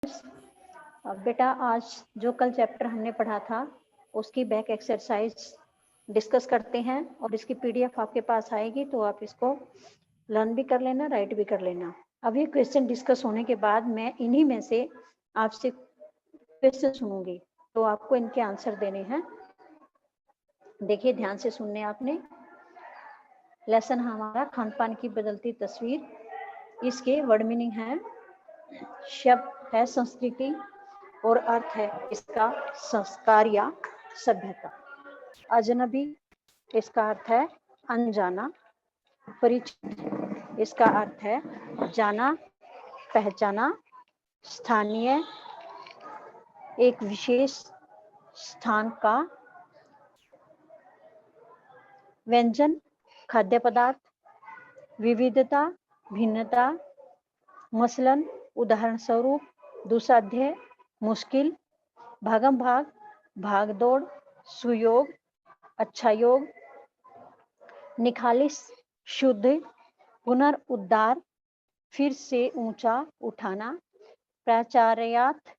बेटा आज जो कल चैप्टर हमने पढ़ा था उसकी बैक एक्सरसाइज डिस्कस करते हैं और इसकी पीडीएफ आपके पास आएगी तो आप इसको लर्न भी कर लेना, राइट भी कर लेना। अब ये क्वेश्चन डिस्कस होने के बाद मैं इन्हीं में से आपसे क्वेश्चन सुनूंगी तो आपको इनके आंसर देने हैं। देखिए ध्यान से सुनने आपने। लेसन हमारा खान पान की बदलती तस्वीर। इसके वर्ड मीनिंग है, शब्द है संस्कृति और अर्थ है इसका संस्कार या सभ्यता। अजनबी इसका अर्थ है अनजाना। परिचित इसका अर्थ है जाना पहचाना। स्थानीय एक विशेष स्थान का। व्यंजन खाद्य पदार्थ। विविधता भिन्नता। मसलन उदाहरण स्वरूप दुसाध्य मुश्किल। भागम भाग भाग दौड़। सुयोग अच्छा योग। निखालिस शुद्ध। पुनर्उद्धार फिर से ऊंचा उठाना। प्रचारार्थ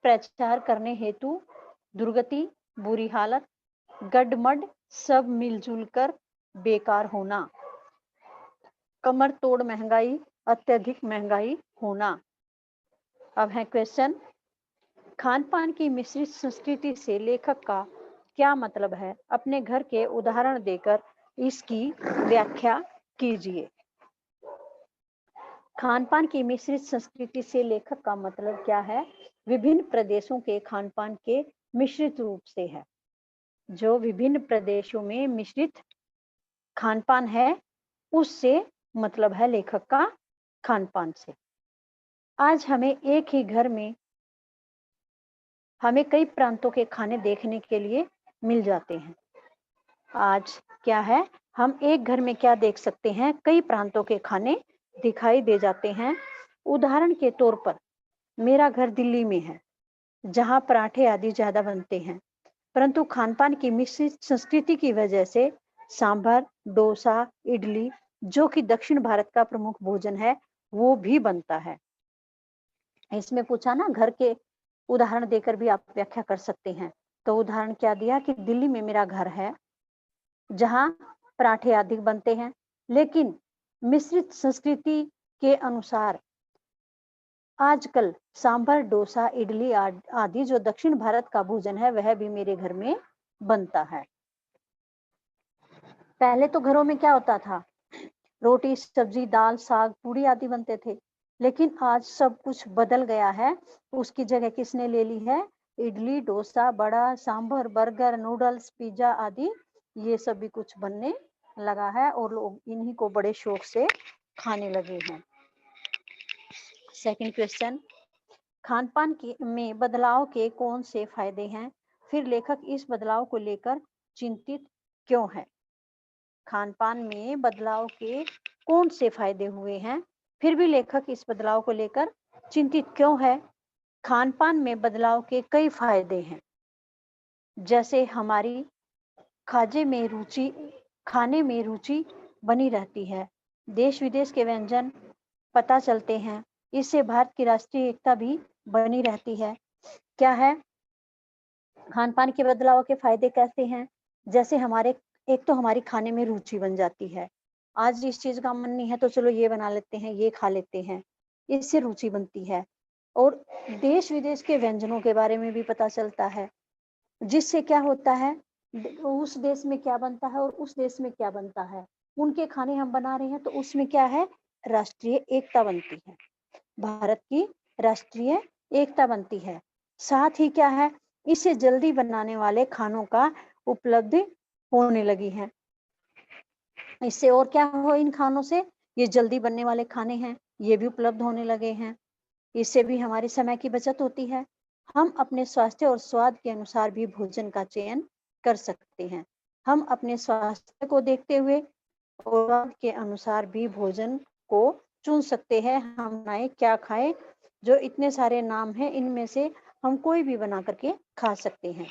प्रचार करने हेतु। दुर्गति बुरी हालत। गड्ढमड सब मिलजुल कर बेकार होना। कमर तोड़ महंगाई अत्यधिक महंगाई होना। अब है क्वेश्चन, खान पान की मिश्रित संस्कृति से लेखक का क्या मतलब है? अपने घर के उदाहरण देकर इसकी व्याख्या कीजिए। खान पान की मिश्रित संस्कृति से लेखक का मतलब क्या है? विभिन्न प्रदेशों के खान पान के मिश्रित रूप से है। जो विभिन्न प्रदेशों में मिश्रित खान पान है उससे मतलब है लेखक का खान पान से। आज हमें एक ही घर में हमें कई प्रांतों के खाने देखने के लिए मिल जाते हैं। आज क्या है, हम एक घर में क्या देख सकते हैं, कई प्रांतों के खाने दिखाई दे जाते हैं। उदाहरण के तौर पर मेरा घर दिल्ली में है जहां पराठे आदि ज्यादा बनते हैं, परंतु खान पान की मिश्रित संस्कृति की वजह से सांभर डोसा इडली जो कि दक्षिण भारत का प्रमुख भोजन है वो भी बनता है। इसमें पूछा ना, घर के उदाहरण देकर भी आप व्याख्या कर सकते हैं। तो उदाहरण क्या दिया कि दिल्ली में मेरा घर है जहां पराठे अधिक बनते हैं, लेकिन मिश्रित संस्कृति के अनुसार आजकल सांभर डोसा इडली आदि जो दक्षिण भारत का भोजन है वह भी मेरे घर में बनता है। पहले तो घरों में क्या होता था, रोटी सब्जी दाल साग पूड़ी आदि बनते थे, लेकिन आज सब कुछ बदल गया है। उसकी जगह किसने ले ली है? इडली डोसा बड़ा सांभर बर्गर नूडल्स पिज्जा आदि ये सब भी कुछ बनने लगा है और लोग इन्हीं को बड़े शौक से खाने लगे हैं। सेकंड क्वेश्चन, खान पान में बदलाव के कौन से फायदे हैं? फिर लेखक इस बदलाव को लेकर चिंतित क्यों है? खान पान में बदलाव के कौन से फायदे हुए हैं, फिर भी लेखक इस बदलाव को लेकर चिंतित क्यों है? खान पान में बदलाव के कई फायदे हैं, जैसे हमारी खाने में रुचि बनी रहती है। देश विदेश के व्यंजन पता चलते हैं। इससे भारत की राष्ट्रीय एकता भी बनी रहती है। क्या है खान पान के बदलाव के फायदे? कैसे हैं? जैसे हमारे एक तो हमारी खाने में रुचि बन जाती है। आज इस चीज का मन नहीं है तो चलो ये बना लेते हैं, ये खा लेते हैं, इससे रुचि बनती है। और देश विदेश के व्यंजनों के बारे में भी पता चलता है, जिससे क्या होता है, उस देश में क्या बनता है और उस देश में क्या बनता है, उनके खाने हम बना रहे हैं तो उसमें क्या है, राष्ट्रीय एकता बनती है, भारत की राष्ट्रीय एकता बनती है। साथ ही क्या है, इसे जल्दी बनाने वाले खानों का उपलब्ध होने लगी है। इससे और क्या हो, इन खानों से ये जल्दी बनने वाले खाने हैं ये भी उपलब्ध होने लगे हैं। इससे भी हमारे समय की बचत होती है। हम अपने स्वास्थ्य और स्वाद के अनुसार भी भोजन का चयन कर सकते हैं। हम अपने स्वास्थ्य को देखते हुए और स्वाद के अनुसार भी भोजन को चुन सकते हैं। हम क्या खाएं, जो इतने सारे नाम हैं इनमें से हम कोई भी बना करके खा सकते हैं।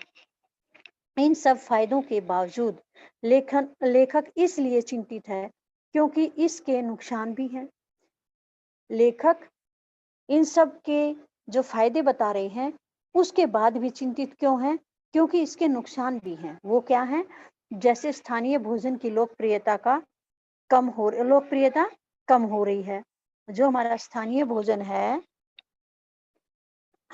इन सब फायदों के बावजूद लेखक इसलिए चिंतित है क्योंकि इसके नुकसान भी हैं। लेखक इन सब के जो फायदे बता रहे हैं, उसके बाद भी चिंतित क्यों हैं? क्योंकि इसके नुकसान भी हैं। वो क्या हैं? जैसे स्थानीय भोजन की लोकप्रियता कम हो रही है। जो हमारा स्थानीय भोजन है,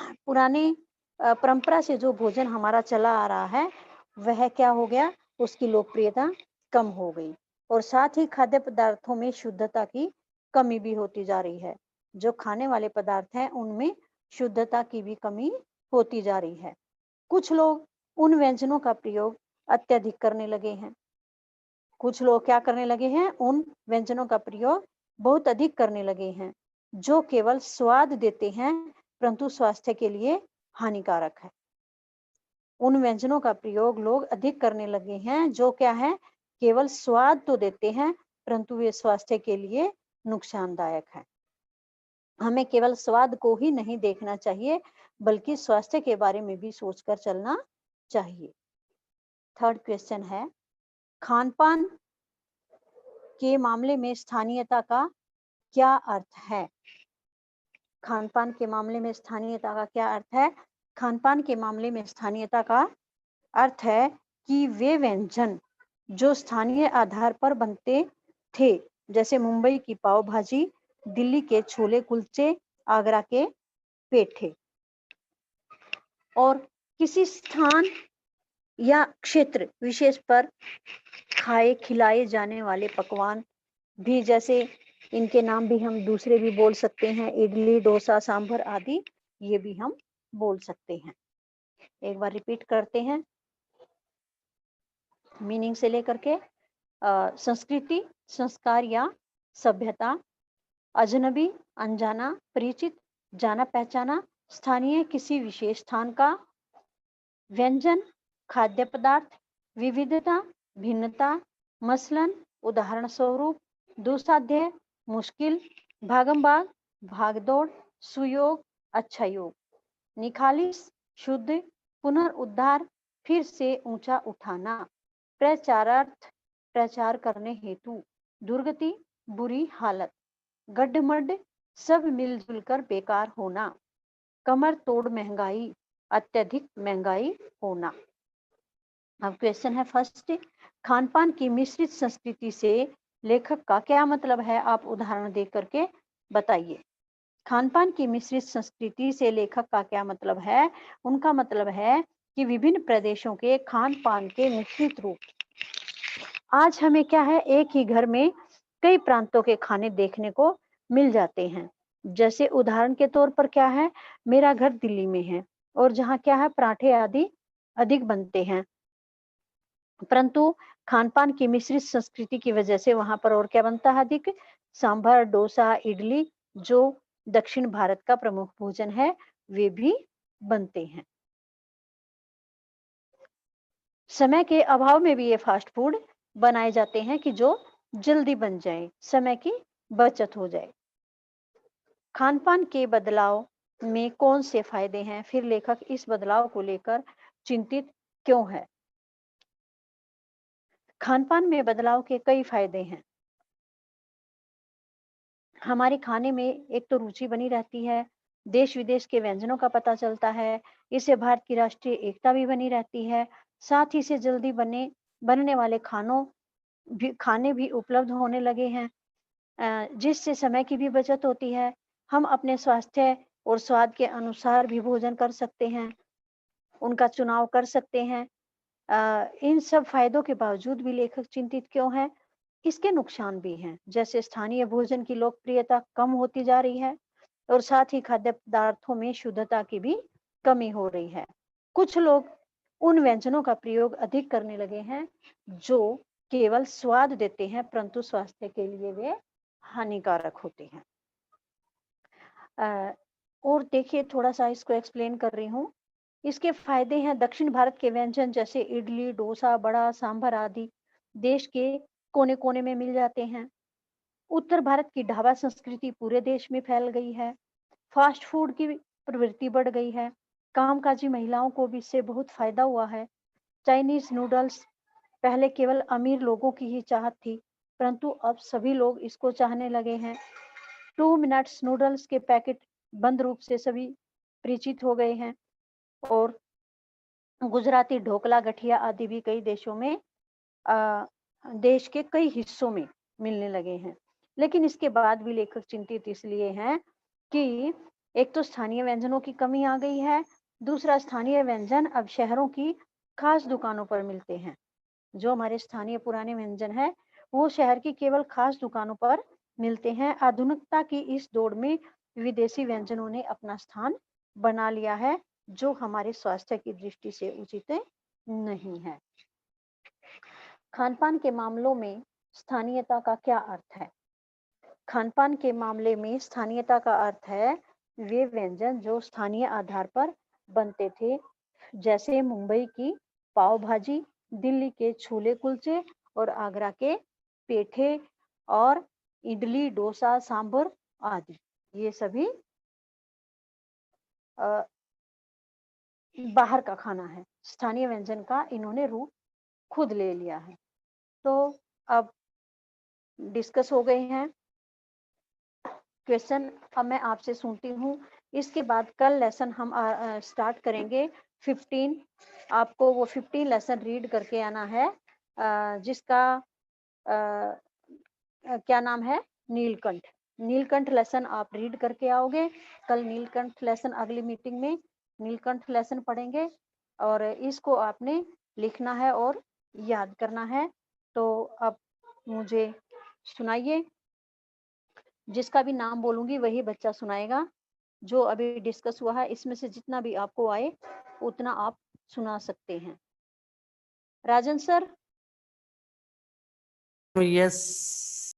पुराने परंपरा से जो भोजन हमारा चला आ रहा है, वह क्या हो गया? उसकी लोकप्रियता कम हो गई और साथ ही खाद्य पदार्थों में शुद्धता की कमी भी होती जा रही है। जो खाने वाले पदार्थ हैं, उनमें शुद्धता की भी कमी होती जा रही है। कुछ लोग उन व्यंजनों का प्रयोग अत्यधिक करने लगे हैं। कुछ लोग क्या करने लगे हैं? उन व्यंजनों का प्रयोग बहुत अधिक करने लगे हैं, जो केवल स्वाद देते हैं, परंतु स्वास्थ्य के लिए हानिकारक है। उन व्यंजनों का प्रयोग लोग अधिक करने लगे हैं, जो क्या है? केवल स्वाद तो देते हैं, परंतु वे स्वास्थ्य के लिए नुकसानदायक है। हमें केवल स्वाद को ही नहीं देखना चाहिए, बल्कि स्वास्थ्य के बारे में भी सोचकर चलना चाहिए। थर्ड क्वेश्चन है, खान-पान के मामले में स्थानीयता का क्या अर्थ है? खान-पान के मामले में स्थानीयता का क्या अर्थ है? खान-पान के मामले में स्थानीयता का अर्थ है कि वे व्यंजन जो स्थानीय आधार पर बनते थे, जैसे मुंबई की पाव भाजी, दिल्ली के छोले कुलचे, आगरा के पेठे, और किसी स्थान या क्षेत्र विशेष पर खाए खिलाए जाने वाले पकवान भी, जैसे इनके नाम भी हम दूसरे भी बोल सकते हैं, इडली, डोसा, सांभर आदि, ये भी हम बोल सकते हैं। एक बार रिपीट करते हैं मीनिंग से लेकर के। संस्कृति, संस्कार या सभ्यता, अजनबी, अनजाना, परिचित, जाना पहचाना, स्थानीय किसी विशेष स्थान का, व्यंजन, खाद्य पदार्थ, विविधता, भिन्नता, मसलन, उदाहरण स्वरूप, दुस्साध्य, मुश्किल, भागम-भाग, भागदौड़, सुयोग, अच्छा योग, निखालिस, शुद्ध, पुनर्उद्धार, फिर से ऊंचा उठाना, प्रचारार्थ, प्रचार करने हेतु, दुर्गति, बुरी हालत, गड्ढमड्ढ, सब मिलजुल कर बेकार होना, कमर तोड़ महंगाई, अत्यधिक महंगाई होना। अब क्वेश्चन है फर्स्ट, खान-पान की मिश्रित संस्कृति से लेखक का क्या मतलब है? आप उदाहरण दे करके बताइए। खान-पान की मिश्रित संस्कृति से लेखक का क्या मतलब है? उनका मतलब है कि विभिन्न प्रदेशों के खान-पान के मिश्रित रूप। आज हमें क्या है, एक ही घर में कई प्रांतों के खाने देखने को मिल जाते हैं। जैसे उदाहरण के तौर पर क्या है, मेरा घर दिल्ली में है और जहाँ क्या है, पराठे आदि अधिक बनते हैं, परंतु खान-पान की मिश्रित संस्कृति की वजह से वहाँ पर और क्या बनता है अधिक? सांभर, डोसा, इडली, जो दक्षिण भारत का प्रमुख भोजन है, वे भी बनते हैं। समय के अभाव में भी ये फास्ट फूड बनाए जाते हैं कि जो जल्दी बन जाए, समय की बचत हो जाए। खान-पान के बदलाव में कौन से फायदे हैं? फिर लेखक इस बदलाव को लेकर चिंतित क्यों है? खान-पान में बदलाव के कई फायदे हैं। हमारे खाने में एक तो रुचि बनी रहती है, देश-विदेश के व्यंजनों का पता चलता है, इससे भारत की राष्ट्रीय एकता भी बनी रहती है, साथ ही से जल्दी बनने वाले खाने भी उपलब्ध होने लगे हैं, जिससे समय की भी बचत होती है। हम अपने स्वास्थ्य और स्वाद के अनुसार भी भोजन कर सकते हैं, उनका चुनाव कर सकते हैं। इन सब फायदों के बावजूद भी लेखक चिंतित क्यों है? इसके नुकसान भी हैं, जैसे स्थानीय भोजन की लोकप्रियता कम होती जा रही है और साथ ही खाद्य पदार्थों में शुद्धता की भी कमी हो रही है। कुछ लोग उन व्यंजनों का प्रयोग अधिक करने लगे हैं, जो केवल स्वाद देते हैं, परंतु स्वास्थ्य के लिए वे हानिकारक होते हैं। और देखिए, थोड़ा-सा इसको एक्सप्लेन कर रही हूँ। इसके फायदे हैं, दक्षिण भारत के व्यंजन जैसे इडली, डोसा, बड़ा, सांभर आदि देश के कोने-कोने में मिल जाते हैं। उत्तर भारत की ढाबा संस्कृति पूरे देश में फैल गई है। फास्ट फूड की प्रवृत्ति बढ़ गई है। कामकाजी महिलाओं को भी इससे बहुत फायदा हुआ है। चाइनीज नूडल्स पहले केवल अमीर लोगों की ही चाहत थी, परंतु अब सभी लोग इसको चाहने लगे हैं। 2 मिनट्स नूडल्स के पैकेट बंद रूप से सभी परिचित हो गए हैं और गुजराती ढोकला, गठिया आदि भी कई देशों में देश के कई हिस्सों में मिलने लगे हैं। लेकिन इसके बाद भी लेखक चिंतित इसलिए हैं कि एक तो स्थानीय व्यंजनों की कमी आ गई है, दूसरा स्थानीय व्यंजन अब शहरों की खास दुकानों पर मिलते हैं। जो हमारे स्थानीय पुराने व्यंजन है, वो शहर की केवल खास दुकानों पर मिलते हैं। आधुनिकता की इस दौड़ में विदेशी व्यंजनों ने अपना स्थान बना लिया है, जो हमारे स्वास्थ्य की दृष्टि से उचित नहीं है। खान-पान के मामलों में स्थानीयता का क्या अर्थ है? खान-पान के मामले में स्थानीयता का अर्थ है वे व्यंजन जो स्थानीय आधार पर बनते थे, जैसे मुंबई की पाव भाजी, दिल्ली के छोले कुलचे और आगरा के पेठे और इडली, डोसा, सांभर आदि। ये सभी अ, बाहर का खाना है। स्थानीय व्यंजन का इन्होंने रूप खुद ले लिया है। तो अब डिस्कस हो गए हैं क्वेश्चन। अब मैं आपसे सुनती हूँ। इसके बाद कल लेसन हम स्टार्ट करेंगे 15। आपको वो 15 लेसन रीड करके आना है, जिसका क्या नाम है? नीलकंठ। नीलकंठ लेसन आप रीड करके आओगे। कल नीलकंठ लेसन अगली मीटिंग में नीलकंठ लेसन पढ़ेंगे और इसको आपने लिखना है और याद करना है। तो अब मुझे सुनाइए। जिसका भी नाम बोलूंगी वही बच्चा सुनाएगा। जो अभी डिस्कस हुआ है इसमें से जितना भी आपको आए उतना आप सुना सकते हैं। राजन सर। यस